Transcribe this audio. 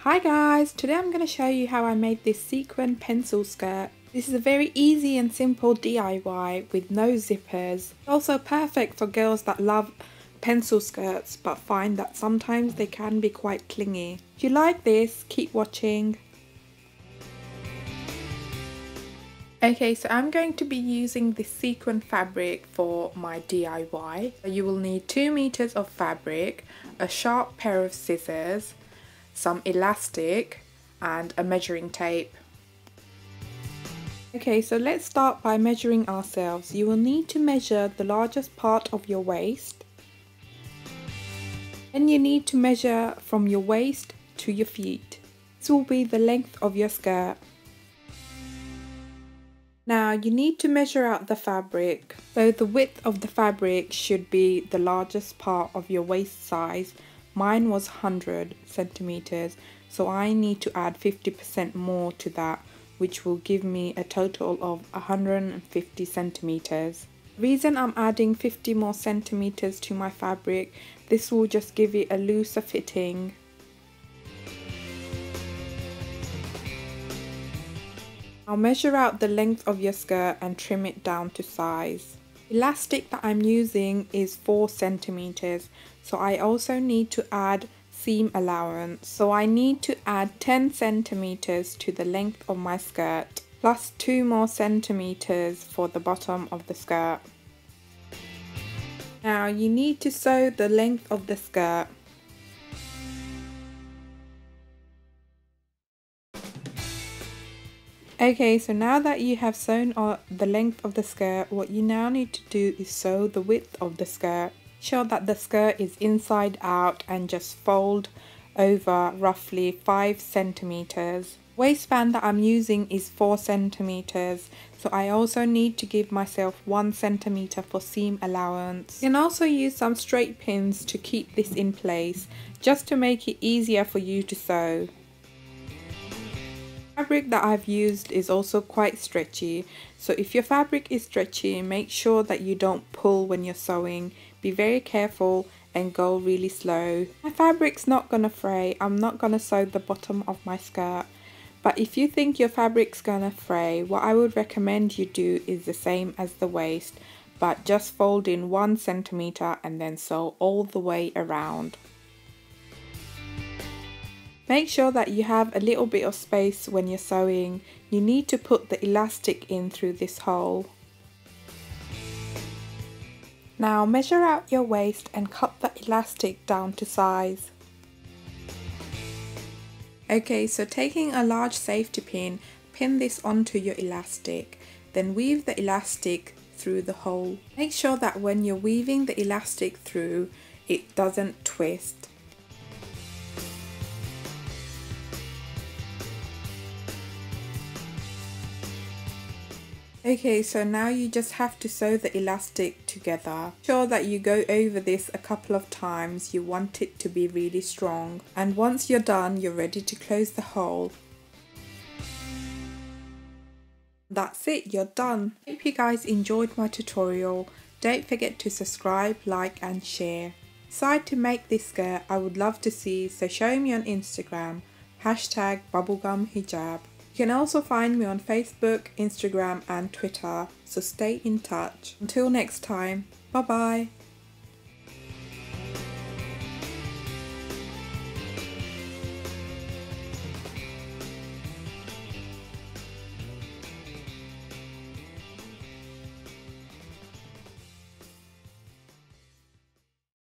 Hi guys, today I'm going to show you how I made this sequin pencil skirt. This is a very easy and simple DIY with no zippers. Also perfect for girls that love pencil skirts but find that sometimes they can be quite clingy. If you like this, keep watching. Okay, so I'm going to be using this sequin fabric for my DIY. You will need 2 meters of fabric, a sharp pair of scissors, some elastic and a measuring tape. Okay, so let's start by measuring ourselves. You will need to measure the largest part of your waist. Then you need to measure from your waist to your feet. This will be the length of your skirt. Now you need to measure out the fabric. So the width of the fabric should be the largest part of your waist size. Mine was 100 centimeters, so I need to add 50% more to that, which will give me a total of 150 centimeters. The reason I'm adding 50 more centimeters to my fabric, this will just give it a looser fitting. Now measure out the length of your skirt and trim it down to size. Elastic that I'm using is 4 centimeters, so I also need to add seam allowance. So I need to add 10 centimeters to the length of my skirt, plus 2 more centimeters for the bottom of the skirt. Now you need to sew the length of the skirt. Okay, so now that you have sewn the length of the skirt, what you now need to do is sew the width of the skirt. Ensure that the skirt is inside out and just fold over roughly 5 centimeters. Waistband that I'm using is 4 centimeters, so I also need to give myself 1 centimeter for seam allowance. You can also use some straight pins to keep this in place, just to make it easier for you to sew. Fabric that I've used is also quite stretchy, so if your fabric is stretchy, make sure that you don't pull when you're sewing. Be very careful and go really slow. My fabric's not gonna fray. I'm not gonna sew the bottom of my skirt, but if you think your fabric's gonna fray, what I would recommend you do is the same as the waist, but just fold in 1 centimeter and then sew all the way around. Make sure that you have a little bit of space when you're sewing. You need to put the elastic in through this hole. Now measure out your waist and cut the elastic down to size. Okay, so taking a large safety pin, pin this onto your elastic. Then weave the elastic through the hole. Make sure that when you're weaving the elastic through, it doesn't twist. Okay, so now you just have to sew the elastic together. Sure that you go over this a couple of times. You want it to be really strong. And once you're done, you're ready to close the hole. That's it, you're done. Hope you guys enjoyed my tutorial. Don't forget to subscribe, like and share. Decide to make this skirt, I would love to see, so show me on Instagram, #bubblegumhijab. You can also find me on Facebook, Instagram and Twitter, so stay in touch. Until next time, bye bye.